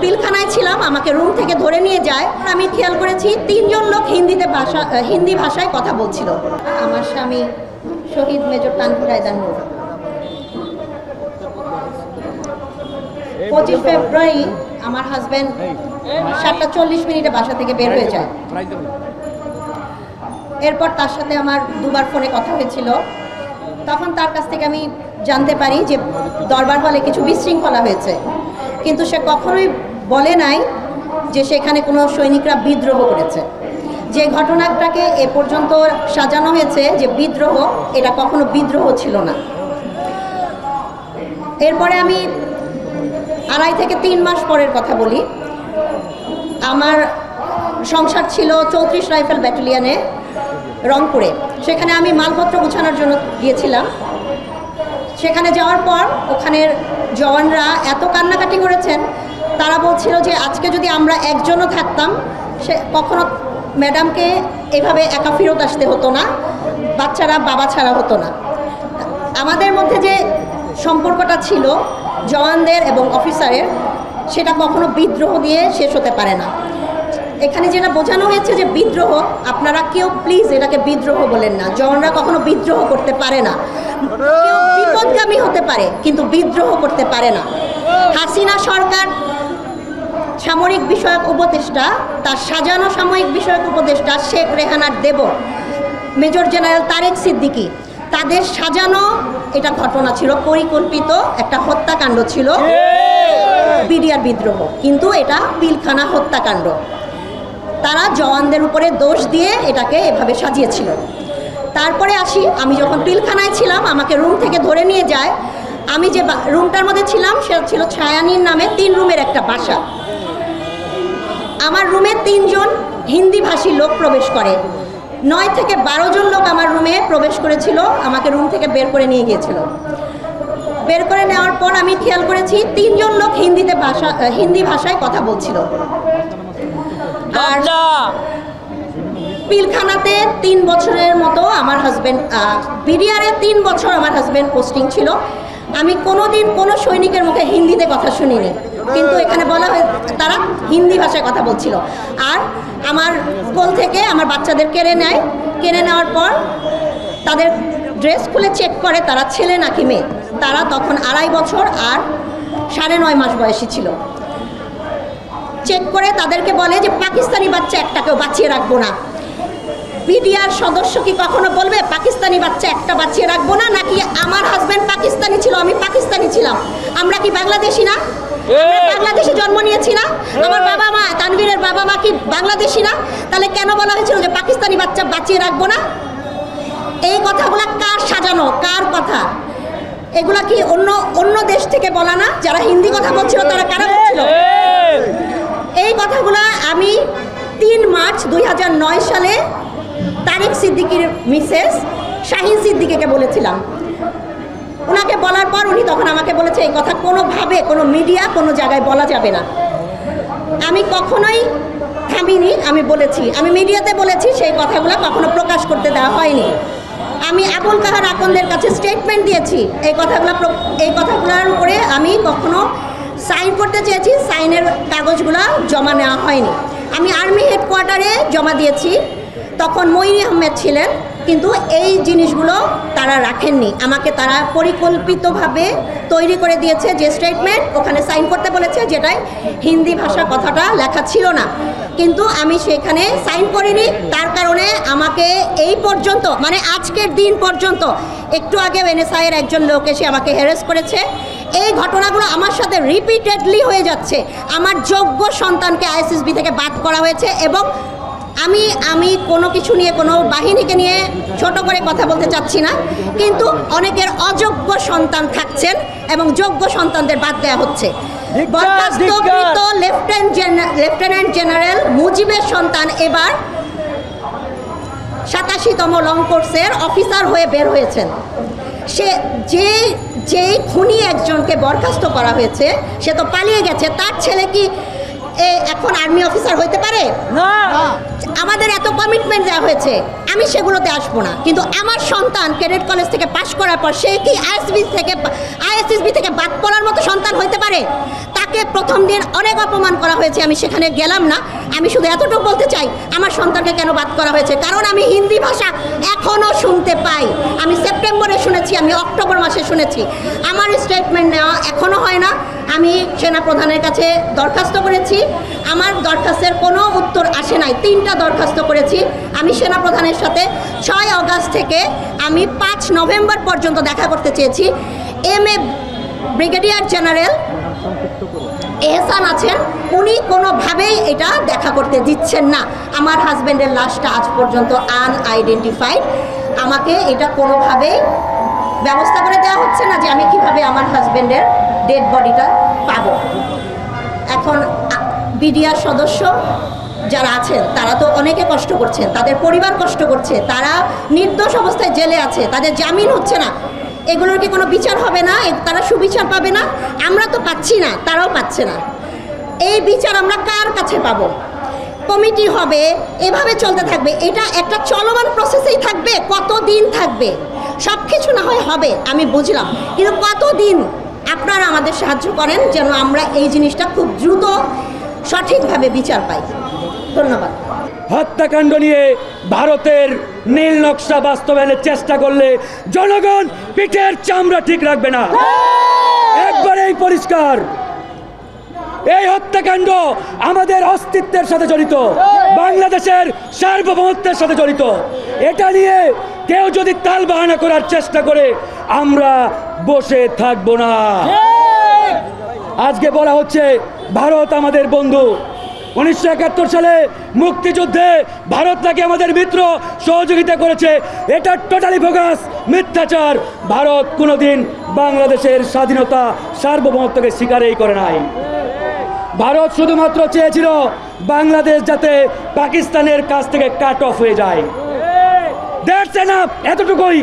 পিলখানায় ছিলাম, আমাকে রুম থেকে ধরে নিয়ে যায়। আমি খেয়াল করেছি 3 জন লোক হিন্দি ভাষায় কথা বলছিল। আমার স্বামী শহীদ মেজর তানভীর হায়দার নূর 25 ফেব্রুয়ারি আমার হাজব্যান্ড 7:40 বাসা থেকে বের হয়ে যায়। এরপর তার সাথে আমার দুবার ফোনে কথা হয়েছিল। তখন তার কাছ থেকে আমি জানতে পারি যে দরবার হলে কিছু বিশৃঙ্খলা হয়েছে, কিন্তু সে কখনোই বলে নাই যে সেখানে কোনো সৈনিকরা বিদ্রোহ করেছে। যে ঘটনাটাকে এ পর্যন্ত সাজানো হয়েছে যে বিদ্রোহ, এটা কখনো বিদ্রোহ ছিল না। এরপরে আমি 2.5 থেকে 3 মাস পরের কথা বলি। আমার সংসার ছিল 34 রাইফেল ব্যাটালিয়নে রংপুরে। সেখানে আমি মালপত্র গুছানোর জন্য গিয়েছিলাম। সেখানে যাওয়ার পর ওখানের জওয়ানরা এত কান্নাকাটি করেছেন, তারা বলছিল যে আজকে যদি আমরা একজনও থাকতাম, সে কখনো ম্যাডামকে এভাবে একা ফেরত আসতে হতো না, বাচ্চারা বাবা ছাড়া হতো না। আমাদের মধ্যে যে সম্পর্কটা ছিল জওয়ানদের এবং অফিসারের, সেটা কখনো বিদ্রোহ দিয়ে শেষ হতে পারে না। এখানে যেটা বোঝানো হয়েছে যে বিদ্রোহ, আপনারা কেউ প্লিজ এটাকে বিদ্রোহ বলেন না। জওয়ানরা কখনো বিদ্রোহ করতে পারে না। কেউ বিপদগামী হতে পারে, কিন্তু বিদ্রোহ করতে পারে না। হাসিনা সরকার সামরিক বিষয়ক উপদেষ্টা, তার সাজানো সামরিক বিষয়ক উপদেষ্টা শেখ রেহানার দেবর মেজর জেনারেল তারেক সিদ্দিকী, তাদের সাজানো এটা ঘটনা ছিল, পরিকল্পিত একটা হত্যাকাণ্ড ছিল, বিডিআর বিদ্রোহ, কিন্তু এটা পিলখানা হত্যাকাণ্ড। তারা জওয়ানদের উপরে দোষ দিয়ে এটাকে এভাবে সাজিয়েছিল। তারপরে আসি, আমি যখন পিলখানায় ছিলাম, আমাকে রুম থেকে ধরে নিয়ে যায়। আমি যে রুমটার মধ্যে ছিলাম সেটা ছিল ছায়ানীর নামে 3 রুমের একটা বাসা। আমার রুমে 3 জন হিন্দিভাষী লোক প্রবেশ করে। 9 থেকে 12 জন লোক আমার রুমে প্রবেশ করেছিল, আমাকে রুম থেকে বের করে নিয়ে গিয়েছিল। বের করে নেওয়ার পর আমি খেয়াল করেছি 3 জন লোক হিন্দি ভাষায় কথা বলছিল। আর পিলখানাতে 3 বছরের মতো আমার হাজব্যান্ড, বিডিআরে 3 বছর আমার হাজব্যান্ড পোস্টিং ছিল। আমি কোনোদিন কোনো সৈনিকের মুখে হিন্দিতে কথা শুনিনি, কিন্তু এখানে বলা হয় তারা হিন্দি ভাষায় কথা বলছিল। আর আমার কোল থেকে আমার বাচ্চাদের কেড়ে নেওয়ার পর তাদের ড্রেস খুলে চেক করে তারা ছেলে নাকি মেয়ে। তারা তখন 2.5 বছর আর 9.5 মাস বয়সী ছিল। চেক করে তাদেরকে বলে যে পাকিস্তানি বাচ্চা একটাকেও বাঁচিয়ে রাখবো না। বিডিআর সদস্য কি কখনো বলবে পাকিস্তানি বাচ্চা একটা বাঁচিয়ে রাখবো না? নাকি আমার হাজব্যান্ড পাকিস্তানি ছিল, আমি পাকিস্তানি ছিলাম, আমরা কি বাংলাদেশি না? আমরা বাংলাদেশে জন্ম নিয়েছি না? আমার বাবা মা, তানভীরের বাবা মা কি বাংলাদেশি না? তাহলে কেন বলা হয়েছিল যে পাকিস্তানি বাচ্চা বাঁচিয়ে রাখবো না? এই কথাগুলা কার সাজানো, কার কথা? এগুলা কি অন্য দেশ থেকে বলা না? যারা হিন্দি কথা বলছিল তারা কারা বলছিল? এই কথাগুলা আমি 3 মার্চ 2009 সালে তারেক সিদ্দিকীর মিসেস শাহিন সিদ্দিকীকে বলেছিলাম। ওনাকে বলার পর উনি তখন আমাকে বলেছে এই কথা কোনোভাবে কোনো মিডিয়া কোনো জায়গায় বলা যাবে না। আমি কখনোই থামিনি, আমি বলেছি, আমি মিডিয়াতে বলেছি, সেই কথাগুলো কখনো প্রকাশ করতে দেওয়া হয়নি। আমি আবুল কাহার আকন্দের কাছে স্টেটমেন্ট দিয়েছি, এই কথাগুলোর উপরে আমি কখনো সাইন করতে চেয়েছি, সাইনের কাগজগুলো জমা নেওয়া হয়নি। আমি আর্মি হেডকোয়ার্টারে জমা দিয়েছি, তখন মইনি আহমেদ ছিলেন, কিন্তু এই জিনিসগুলো তারা রাখেননি। আমাকে তারা পরিকল্পিতভাবে তৈরি করে দিয়েছে যে স্টেটমেন্ট, ওখানে সাইন করতে বলেছে, যেটাই হিন্দি ভাষা কথাটা লেখা ছিল না, কিন্তু আমি সেখানে সাইন করিনি। তার কারণে আমাকে এই পর্যন্ত, মানে আজকের দিন পর্যন্ত, একটু আগে এনএসআইয়ের একজন লোক এসে আমাকে হ্যারাস করেছে। এই ঘটনাগুলো আমার সাথে রিপিটেডলি হয়ে যাচ্ছে। আমার যোগ্য সন্তানকে আইএসএসবি থেকে বাদ করা হয়েছে, এবং আমি কোনো কিছু নিয়ে, কোনো বাহিনীকে নিয়ে ছোট করে কথা বলতে চাচ্ছি না, কিন্তু অনেকের অযোগ্য সন্তান থাকছেন এবং যোগ্য সন্তানদের বাদ দেওয়া হচ্ছে। বরখাস্তকৃত লেফটেন্যান্ট জেনারেল মুজিবের সন্তান এবার 87তম লং কোর্সের অফিসার হয়ে বের হয়েছেন। সে যেই খুনি একজনকে বরখাস্ত করা হয়েছে, সে তো পালিয়ে গেছে। তার ছেলে কি এখন আর্মি অফিসার হইতে পারে? না। আমাদের এত কমিটমেন্ট দেওয়া হয়েছে, আমি সেগুলোতে আসবো না, কিন্তু আমার সন্তান ক্যাডেট কলেজ থেকে পাশ করার পর সে কি আইএসএসবি থেকে বাদ পড়ার মতো সন্তান হইতে পারে? তাকে আমাকে প্রথম দিন অনেক অপমান করা হয়েছে, আমি সেখানে গেলাম না। আমি শুধু এতটুকু বলতে চাই, আমার সন্তানকে কেন বাদ করা হয়েছে, কারণ আমি হিন্দি ভাষা এখনও শুনতে পাই। আমি সেপ্টেম্বরে শুনেছি, আমি অক্টোবর মাসে শুনেছি। আমার স্টেটমেন্ট নেওয়া এখনও হয় না। আমি সেনাপ্রধানের কাছে দরখাস্ত করেছি, আমার দরখাস্তের কোনো উত্তর আসে নাই। 3টা দরখাস্ত করেছি। আমি সেনাপ্রধানের সাথে 6 আগস্ট থেকে আমি 5 নভেম্বর পর্যন্ত দেখা করতে চেয়েছি। MA ব্রিগেডিয়ার জেনারেল এহসান আছেন, উনি কোনোভাবেই এটা দেখা করতে দিচ্ছেন না। আমার হাজব্যান্ডের লাশটা আজ পর্যন্ত আনআইডেন্টিফাইড। আমাকে এটা কোনোভাবেই ব্যবস্থা করে দেওয়া হচ্ছে না যে আমি কিভাবে আমার হাজব্যান্ডের ডেড বডিটা পাবো। এখন বিডিআর সদস্য যারা আছেন তারা তো অনেকে কষ্ট করছেন, তাদের পরিবার কষ্ট করছে, তারা নির্দোষ অবস্থায় জেলে আছে, তাদের জামিন হচ্ছে না। এগুলোর কি কোনো বিচার হবে না? তারা সুবিচার পাবে না? আমরা তো পাচ্ছি না, তারাও পাচ্ছে না। এই বিচার আমরা কার কাছে পাবো? কমিটি হবে, এভাবে চলতে থাকবে। এটা একটা চলমান প্রসেসেই থাকবে। কতদিন থাকবে? সব কিছু না হয় হবে, আমি বুঝলাম, কিন্তু কতদিন? আপনারা আমাদের সাহায্য করেন যেন আমরা এই জিনিসটা খুব দ্রুত সঠিকভাবে বিচার পাই। ধন্যবাদ। হত্যাকাণ্ড নিয়ে ভারতের নীল নকশা বাস্তবায়নের চেষ্টা করলে জনগণ পিঠের চামড়া ঠিক রাখবে না। একবারেই পরিষ্কার, এই হত্যাকাণ্ড আমাদের অস্তিত্বের সাথে জড়িত, বাংলাদেশের সার্বভৌমত্বের সাথে জড়িত। এটা নিয়ে কেউ যদি তাল বাহানা করার চেষ্টা করে আমরা বসে থাকবো না। আজকে বলা হচ্ছে ভারত আমাদের বন্ধু। 1971 সালে মুক্তিযুদ্ধে ভারত নাকি আমাদের মিত্র, সহযোগিতা করেছে। এটা টোটালি বোগাস, মিথ্যাচার। ভারত কোনোদিন বাংলাদেশের স্বাধীনতা সার্বভৌমত্বকে স্বীকারই করে নাই। ভারত শুধুমাত্র চেয়েছিল বাংলাদেশ যাতে পাকিস্তানের কাছ থেকে কাট অফ হয়ে যায়। দ্যাটস এনাফ, এতটুকুই।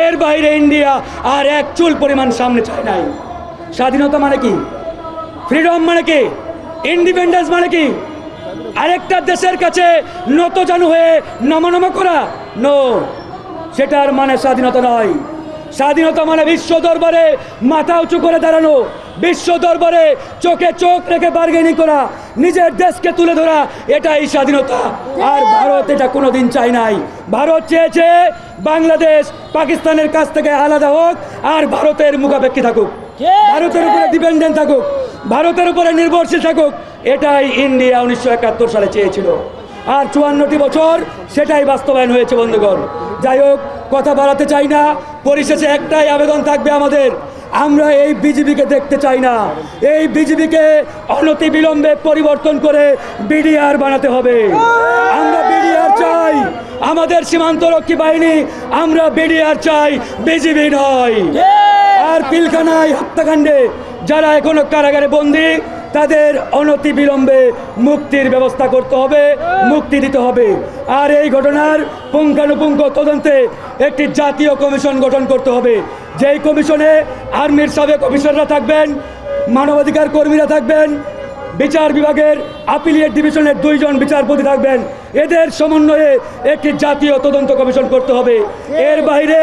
এর বাইরে ইন্ডিয়া আর এক চুল পরিমাণ সামনে চায় নাই। স্বাধীনতা মানে কি? ফ্রিডম মানে কি? ইন্ডিপেন্ডেন্স মানে কি? আরেকটা দেশের কাছে নতজানু হয়ে নমনম করা? নো, সেটার মানে স্বাধীনতা নয়। স্বাধীনতা মানে বিশ্ব দরবারে মাথা উঁচু করে দাঁড়ানো, বিশ্ব দরবারে চোখে চোখ রেখে বার্গেনিং করা, নিজের দেশকে তুলে ধরা, এটাই স্বাধীনতা। আর ভারত এটা কোনোদিন চায় নাই। ভারত চেয়েছে বাংলাদেশ পাকিস্তানের কাছ থেকে আলাদা হোক আর ভারতের মুখাপেক্ষী থাকুক, ভারতের উপরে ডিপেন্ডেন্ট থাকুক, ভারতের উপরে নির্ভরশীল থাকুক। এটাই ইন্ডিয়া 1971 সালে চেয়েছিল। আর 54টি বছর সেটাই বাস্তবায়ন হয়েছে বন্ধুগণ। যাই হোক, কথা বাড়াতে চাই না। পরিশেষে একটাই আবেদন থাকবে আমাদের, আমরা এই বিজেপিকে দেখতে চাই না। এই বিজেপিকে অনতিবিলম্বে পরিবর্তন করে বিডিআর বানাতে হবে। আমরা বিডিআর চাই, আমাদের সীমান্তরক্ষী বাহিনী, আমরা বিডিআর চাই, বিজেপি নয়। আর পিলখানায় হত্যাকাণ্ডে যারা এখনো কারাগারে বন্দী, তাদের অনতিবিলম্বে মুক্তির ব্যবস্থা করতে হবে, মুক্তি দিতে হবে। আর এই ঘটনার পুঙ্খানুপুঙ্খ তদন্তে একটি জাতীয় কমিশন গঠন করতে হবে, যেই কমিশনে আর্মির সাবেক অফিসাররা থাকবেন, মানবাধিকার কর্মীরা থাকবেন, বিচার বিভাগের আপিলিয়েট ডিভিশনের 2 জন বিচারপতি থাকবেন। এদের সমন্বয়ে একটি জাতীয় তদন্ত কমিশন করতে হবে। এর বাইরে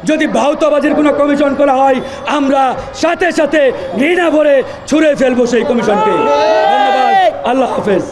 যদি ভাউতাবাজির কোনো কমিশন করা হয়, আমরা সাথে সাথে ঘৃণা ভরে ছুঁড়ে ফেলবো সেই কমিশনকে। ধন্যবাদ, আল্লাহ হাফেজ।